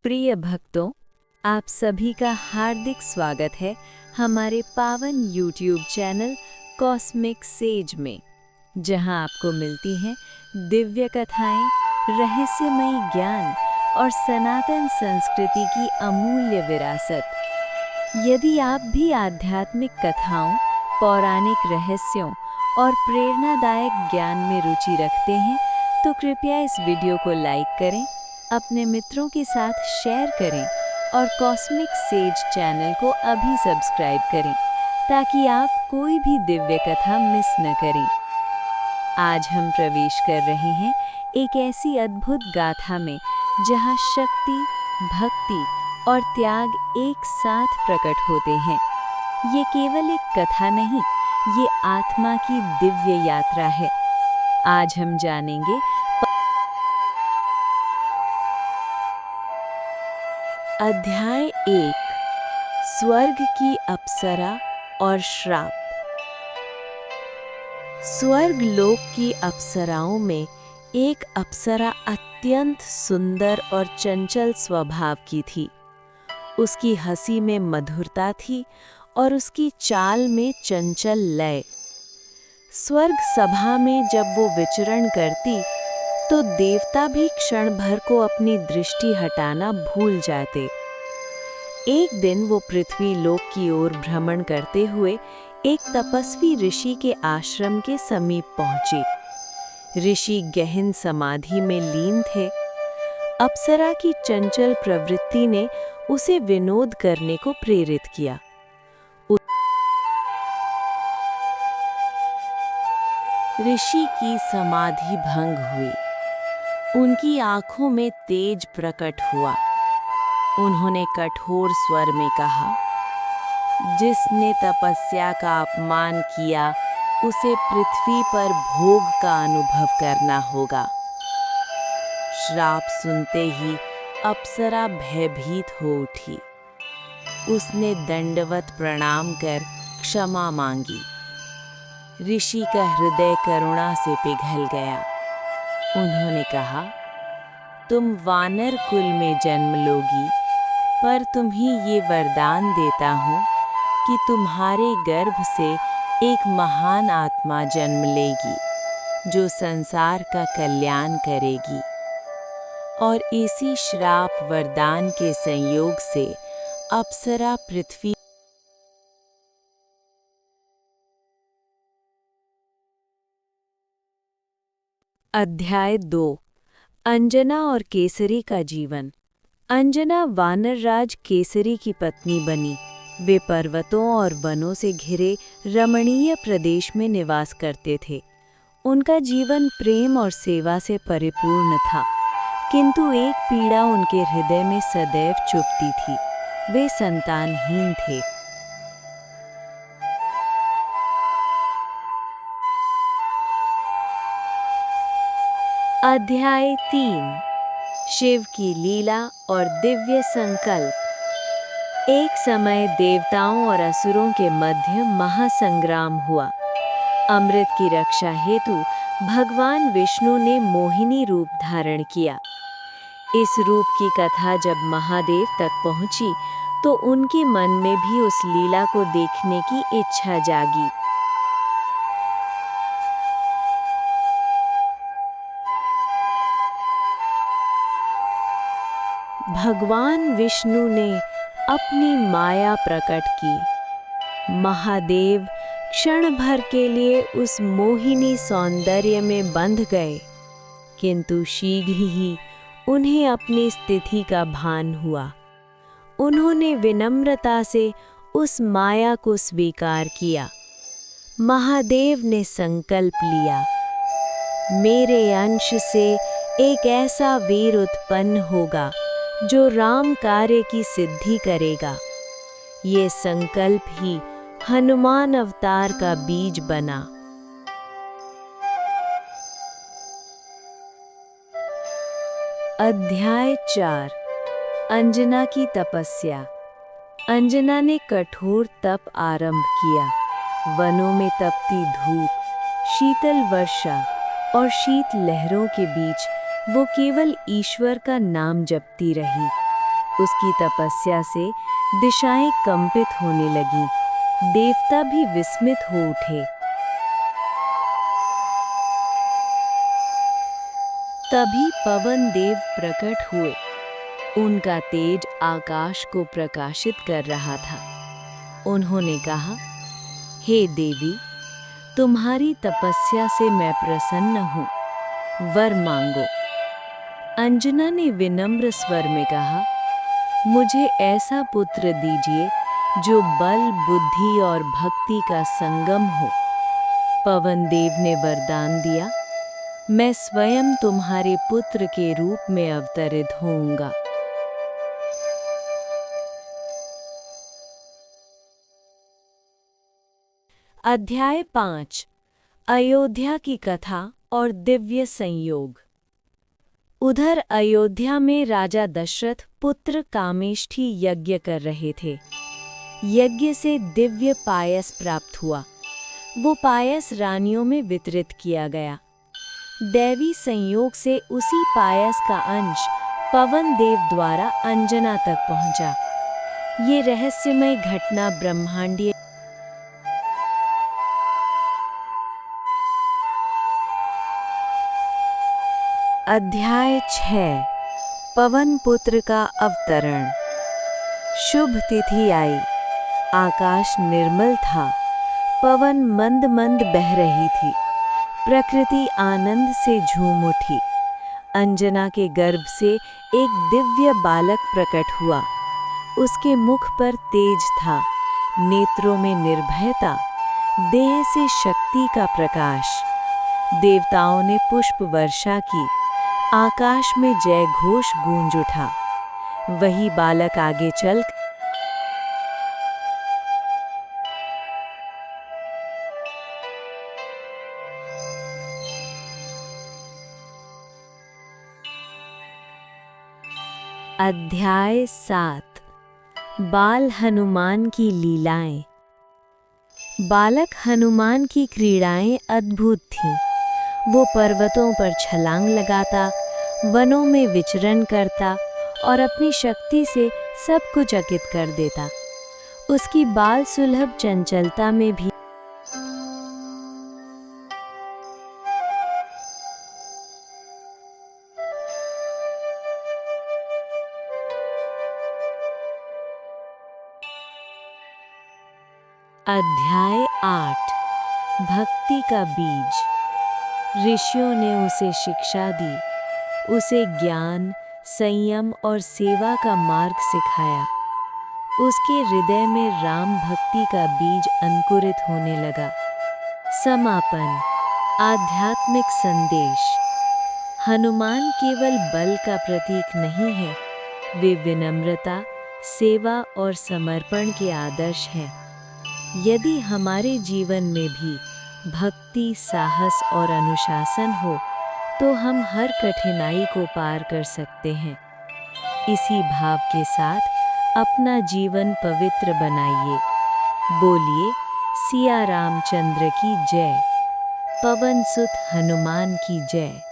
प्रिय भक्तों, आप सभी का हार्दिक स्वागत है हमारे पावन YouTube चैनल कॉस्मिक सेज में, जहां आपको मिलती हैं दिव्य कथाएं, रहस्यमयी ज्ञान और सनातन संस्कृति की अमूल्य विरासत। यदि आप भी आध्यात्मिक कथाओं, पौराणिक रहस्यों और प्रेरणादायक ज्ञान में रुचि रखते हैं, तो कृपया इस वीडियो को लाइक करें, अपने मित्रों के साथ शेयर करें और कॉस्मिक सेज चैनल को अभी सब्सक्राइब करें ताकि आप कोई भी दिव्य कथा मिस न करें। आज हम प्रवेश कर रहे हैं एक ऐसी अद्भुत गाथा में जहां शक्ति, भक्ति और त्याग एक साथ प्रकट होते हैं। ये केवल एक कथा नहीं, ये आत्मा की दिव्य यात्रा है। आज हम जानेंगे अध्याय 1, स्वर्ग की अप्सरा और श्राप। स्वर्ग लोक की अप्सराओं में एक अप्सरा अत्यंत सुंदर और चंचल स्वभाव की थी। उसकी हंसी में मधुरता थी और उसकी चाल में चंचल लय। स्वर्ग सभा में जब वो विचरण करती तो देवता भी क्षण भर को अपनी दृष्टि हटाना भूल जाते। एक दिन वो पृथ्वी लोक की ओर भ्रमण करते हुए एक तपस्वी ऋषि के आश्रम के समीप पहुंचे। ऋषि गहन समाधि में लीन थे। अप्सरा की चंचल प्रवृत्ति ने उसे विनोद करने को प्रेरित किया। ऋषि की समाधि भंग हुई। उनकी आंखों में तेज प्रकट हुआ। उन्होंने कठोर स्वर में कहा, जिसने तपस्या का अपमान किया उसे पृथ्वी पर भोग का अनुभव करना होगा। श्राप सुनते ही अप्सरा भयभीत हो उठी। उसने दंडवत प्रणाम कर क्षमा मांगी। ऋषि का हृदय करुणा से पिघल गया। उन्होंने कहा, तुम वानर कुल में जन्म लोगी, पर तुम्हें ये वरदान देता हूँ कि तुम्हारे गर्भ से एक महान आत्मा जन्म लेगी, जो संसार का कल्याण करेगी। और इसी श्राप वरदान के संयोग से अप्सरा पृथ्वी। अध्याय 2, अंजना और केसरी का जीवन। अंजना वानरराज केसरी की पत्नी बनी। वे पर्वतों और वनों से घिरे रमणीय प्रदेश में निवास करते थे। उनका जीवन प्रेम और सेवा से परिपूर्ण था, किंतु एक पीड़ा उनके हृदय में सदैव चुभती थी। वे संतानहीन थे। अध्याय 3, शिव की लीला और दिव्य संकल्प। एक समय देवताओं और असुरों के मध्य महासंग्राम हुआ। अमृत की रक्षा हेतु भगवान विष्णु ने मोहिनी रूप धारण किया। इस रूप की कथा जब महादेव तक पहुंची तो उनके मन में भी उस लीला को देखने की इच्छा जागी। भगवान विष्णु ने अपनी माया प्रकट की। महादेव क्षण भर के लिए उस मोहिनी सौंदर्य में बंध गए, किंतु शीघ्र ही उन्हें अपनी स्थिति का भान हुआ। उन्होंने विनम्रता से उस माया को स्वीकार किया। महादेव ने संकल्प लिया, मेरे अंश से एक ऐसा वीर उत्पन्न होगा जो राम कार्य की सिद्धि करेगा। ये संकल्प ही हनुमान अवतार का बीज बना। अध्याय 4, अंजना की तपस्या। अंजना ने कठोर तप आरंभ किया। वनों में तपती धूप, शीतल वर्षा और शीत लहरों के बीच वो केवल ईश्वर का नाम जपती रही। उसकी तपस्या से दिशाएं कंपित होने लगीं। देवता भी विस्मित हो उठे। तभी पवन देव प्रकट हुए। उनका तेज आकाश को प्रकाशित कर रहा था। उन्होंने कहा, हे देवी, तुम्हारी तपस्या से मैं प्रसन्न हूँ, वर मांगो। अंजना ने विनम्र स्वर में कहा, मुझे ऐसा पुत्र दीजिए जो बल, बुद्धि और भक्ति का संगम हो। पवन देव ने वरदान दिया, मैं स्वयं तुम्हारे पुत्र के रूप में अवतरित होऊंगा। अध्याय 5 अयोध्या की कथा और दिव्य संयोग। उधर अयोध्या में राजा दशरथ पुत्र कामेष्ठी यज्ञ कर रहे थे। यज्ञ से दिव्य पायस प्राप्त हुआ। वो पायस रानियों में वितरित किया गया। दैवी संयोग से उसी पायस का अंश पवन देव द्वारा अंजना तक पहुंचा। ये रहस्यमय घटना ब्रह्मांडीय अध्याय 6 पवन पुत्र का अवतरण। शुभ तिथि आई। आकाश निर्मल था। पवन मंद मंद बह रही थी। प्रकृति आनंद से झूम उठी। अंजना के गर्भ से एक दिव्य बालक प्रकट हुआ। उसके मुख पर तेज था, नेत्रों में निर्भयता, देह से शक्ति का प्रकाश। देवताओं ने पुष्प वर्षा की। आकाश में जय घोष गूंज उठा। वही बालक आगे चल अध्याय 7 बाल हनुमान की लीलाएं। बालक हनुमान की क्रीड़ाएं अद्भुत थीं। वो पर्वतों पर छलांग लगाता, वनों में विचरण करता और अपनी शक्ति से सबको चकित कर देता। उसकी बाल सुलभ चंचलता में भी अध्याय 8 भक्ति का बीज। ऋषियों ने उसे शिक्षा दी, उसे ज्ञान, संयम और सेवा का मार्ग सिखाया। उसके हृदय में राम भक्ति का बीज अंकुरित होने लगा। समापन। आध्यात्मिक संदेश। हनुमान केवल बल का प्रतीक नहीं है, वे विनम्रता, सेवा और समर्पण के आदर्श हैं। यदि हमारे जीवन में भी भक्ति, साहस और अनुशासन हो, तो हम हर कठिनाई को पार कर सकते हैं। इसी भाव के साथ अपना जीवन पवित्र बनाइए। बोलिए, सिया रामचंद्र की जय। पवन सुत हनुमान की जय।